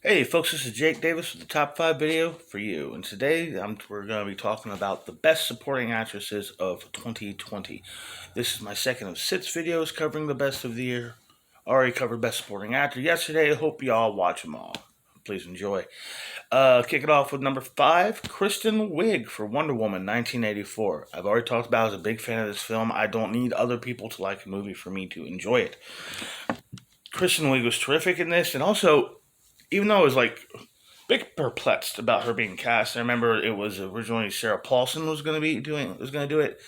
Hey folks, this is Jake Davis with the top 5 video for you. And today we're going to be talking about the best supporting actresses of 2020. This is my second of 6 videos covering the best of the year. Already covered best supporting actor yesterday. I hope y'all watch them all. Please enjoy. Kick it off with number 5, Kristen Wiig for Wonder Woman 1984. I've already talked about I was a big fan of this film. I don't need other people to like a movie for me to enjoy it. Kristen Wiig was terrific in this, and also even though I was like bit perplexed about her being cast. I remember it was originally Sarah Paulson was going to do it,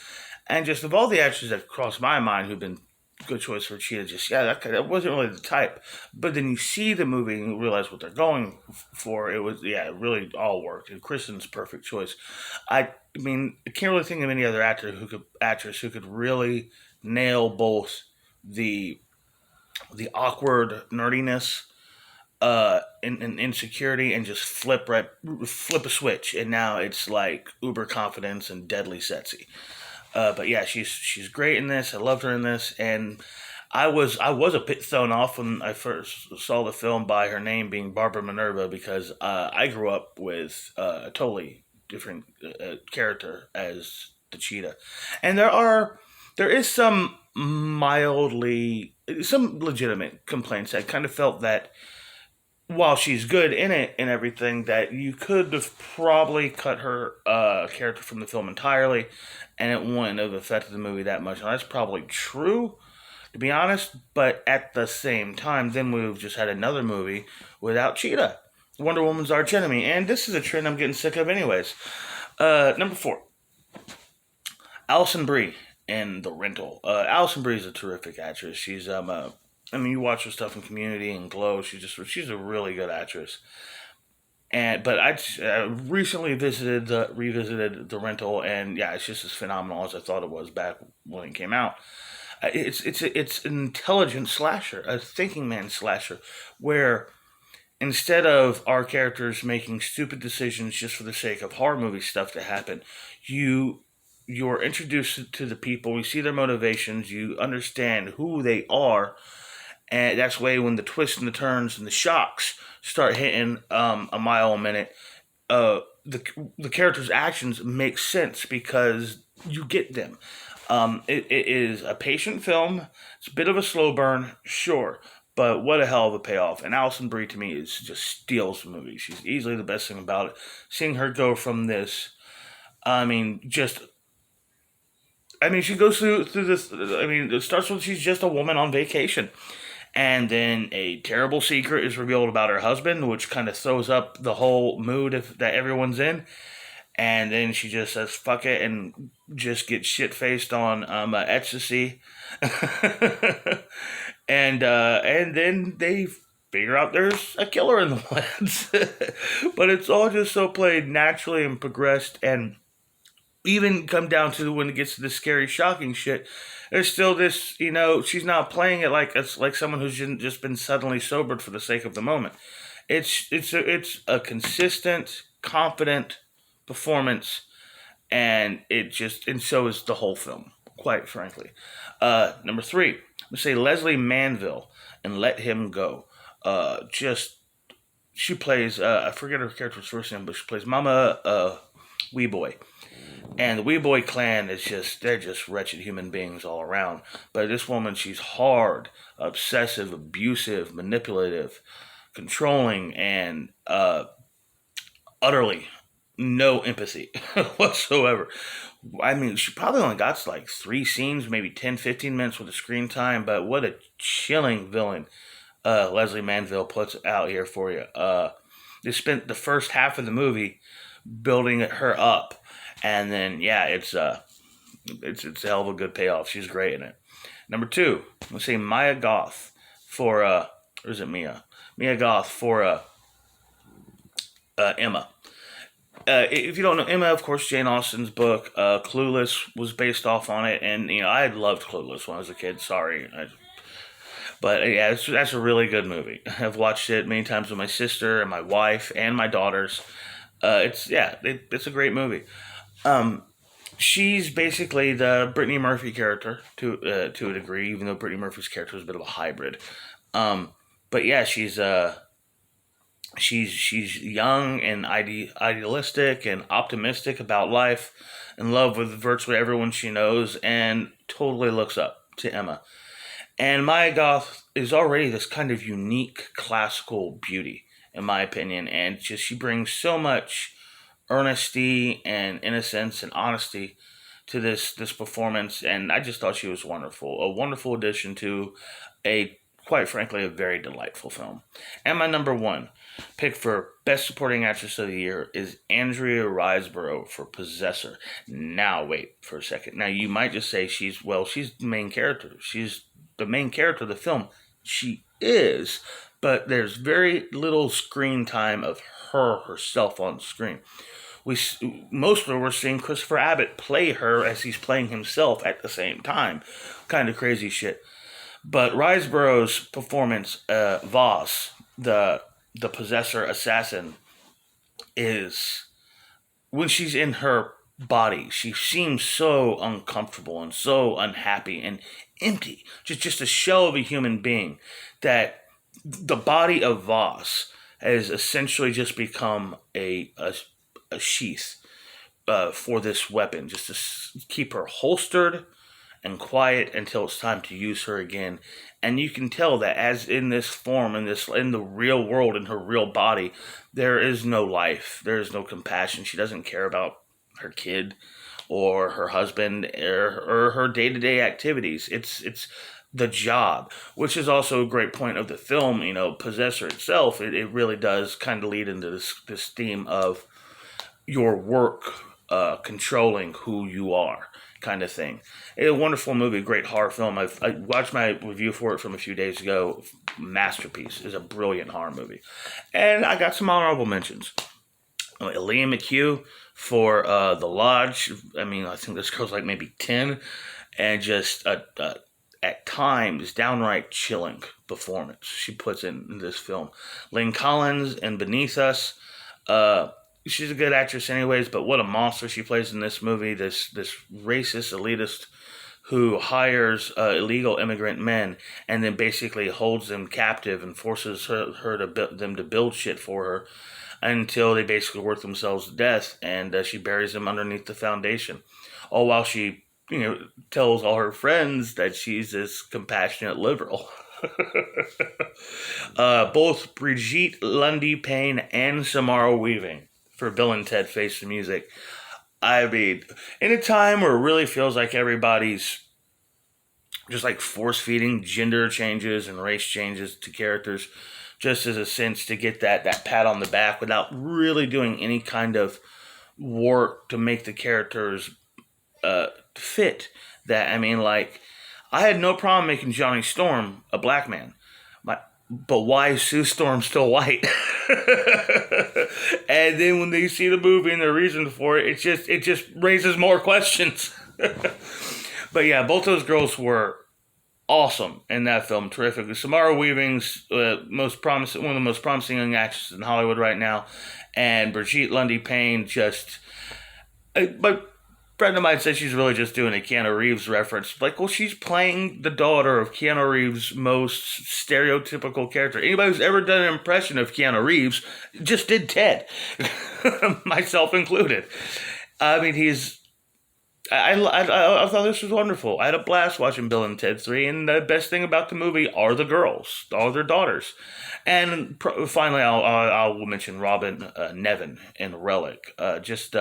and just of all the actors that crossed my mind who've been good choice for Cheetah, just that wasn't really the type. But then you see the movie and you realize what they're going for. It really all worked. And Kristen's perfect choice. I mean, I can't really think of any other actress who could really nail both the awkward nerdiness and insecurity and just flip a switch, and now it's like uber confidence and deadly sexy. But yeah, she's great in this. I loved her in this, and I was a bit thrown off when I first saw the film by her name being Barbara Minerva, because I grew up with a totally different character as the cheetah, and there is some legitimate complaints. I kind of felt that while she's good in it and everything, that you could have probably cut her character from the film entirely, and it wouldn't have affected the movie that much. Now, that's probably true, to be honest. But at the same time, then we've just had another movie without Cheetah, Wonder Woman's archenemy, and this is a trend I'm getting sick of, anyways. Number 4, Alison Brie in The Rental. Alison Brie is a terrific actress. I mean, you watch her stuff in Community and Glow. She's a really good actress. But I recently revisited the Rental, and yeah, it's just as phenomenal as I thought it was back when it came out. It's an intelligent slasher, a thinking man slasher, where instead of our characters making stupid decisions just for the sake of horror movie stuff to happen, you you're introduced to the people. You see their motivations. You understand who they are, and that's way when the twists and the turns and the shocks start hitting a mile a minute. The character's actions make sense because you get them. It is a patient film. It's a bit of a slow burn, sure, but what a hell of a payoff. And Alison Brie to me is just steals the movie. She's easily the best thing about it. Seeing her go from this, I mean, just she goes through this. I mean, it starts with she's just a woman on vacation, and then a terrible secret is revealed about her husband, which kind of throws up the whole mood that everyone's in. And then she just says "fuck it" and just gets shit faced on ecstasy, and then they figure out there's a killer in the woods. But it's all just so played naturally and progressed, and even come down to when it gets to the scary, shocking shit, there's still this, she's not playing it like it's like someone who's just been suddenly sobered for the sake of the moment. It's a consistent, confident performance, and so is the whole film, quite frankly. Number 3, let's say Leslie Manville and Let Him Go. Just she plays I forget her character's first name, but she plays Mama Wee Boy, and the Wee Boy clan they're just wretched human beings all around. But this woman, she's hard, obsessive, abusive, manipulative, controlling, and utterly no empathy whatsoever. I mean, she probably only got like 3 scenes, maybe 10, 15 minutes with the screen time, but what a chilling villain Leslie Manville puts out here for you. They spent the first half of the movie building her up, and then yeah, it's a hell of a good payoff. She's great in it. Number 2, let's say Mia Goth for or is it Mia? Mia Goth for Emma. If you don't know Emma, of course, Jane Austen's book, Clueless, was based off on it, and I had loved Clueless when I was a kid. Sorry, but yeah, that's a really good movie. I've watched it many times with my sister and my wife and my daughters. It's a great movie. Um, she's basically the Brittany Murphy character to a degree, even though Brittany Murphy's character is a bit of a hybrid. But yeah, She's young and idealistic and optimistic about life, in love with virtually everyone she knows, and totally looks up to Emma. And Maya Goth is already this kind of unique classical beauty, in my opinion, and just she brings so much earnesty and innocence and honesty to this performance, and I just thought she was wonderful. A wonderful addition to a, quite frankly, a very delightful film. And my number one pick for Best Supporting Actress of the Year is Andrea Riseborough for Possessor. Now, wait for a second. Now, you might just say she's the main character. She's the main character of the film. She is, but there's very little screen time of her herself on screen. We mostly we're seeing Christopher Abbott play her as he's playing himself at the same time. Kind of crazy shit. But Riseborough's performance, Voss, the possessor assassin, is, when she's in her body, she seems so uncomfortable and so unhappy and empty, just a shell of a human being, that the body of Voss has essentially just become a sheath for this weapon, just to keep her holstered and quiet until it's time to use her again. And you can tell that, as in this form, in the real world, in her real body, there is no life, there is no compassion. She doesn't care about her kid or her husband or her day-to-day activities. It's the job, which is also a great point of the film. Possessor itself, it really does kind of lead into this theme of your work controlling who you are, kind of thing. It's a wonderful movie, great horror film. I watched my review for it from a few days ago. Masterpiece. Is a brilliant horror movie. And I got some honorable mentions. Liam McHugh for The Lodge. I think this girl's like maybe 10, and just at times downright chilling performance she puts in this film. Lynn Collins in Beneath Us. She's a good actress anyways, but what a monster she plays in this movie. This racist elitist who hires illegal immigrant men and then basically holds them captive and forces them to build shit for her until they basically work themselves to death, and she buries them underneath the foundation. All while she, tells all her friends that she's this compassionate liberal. Both Brigitte Lundy Payne and Samara Weaving for Bill and Ted Face the Music. In a time where it really feels like everybody's just like force feeding gender changes and race changes to characters, just as a sense to get that pat on the back without really doing any kind of work to make the characters fit. I had no problem making Johnny Storm a black man. But why is Sue Storm still white? And then when they see the movie and the reason for it, it just raises more questions. But yeah, both those girls were awesome in that film. Terrific. Samara Weaving's one of the most promising young actresses in Hollywood right now, and Brigitte Lundy Payne but friend of mine said she's really just doing a Keanu Reeves reference. Like, well, she's playing the daughter of Keanu Reeves' most stereotypical character. Anybody who's ever done an impression of Keanu Reeves just did Ted, myself included. I thought this was wonderful. I had a blast watching Bill and Ted 3, and the best thing about the movie are the girls, all their daughters. And finally, I'll mention Robin Nevin in Relic. There's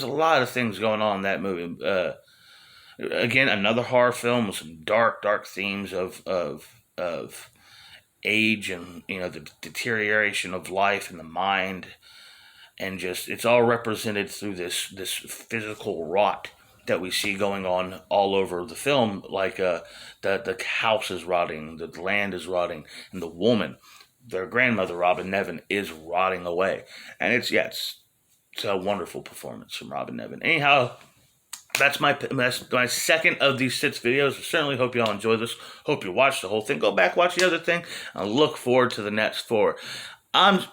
a lot of things going on in that movie. Again, another horror film with some dark themes of age and the deterioration of life and the mind, and just it's all represented through this physical rot that we see going on all over the film. Like the house is rotting, the land is rotting, and the woman, their grandmother Robin Nevin, is rotting away, and it's a wonderful performance from Robin Nevin. Anyhow, that's my second of these 6 videos. I certainly hope you all enjoy this. Hope you watch the whole thing. Go back, watch the other thing. I look forward to the next 4.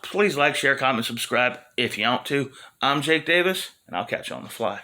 Please like, share, comment, subscribe if you want to. I'm Jake Davis, and I'll catch you on the fly.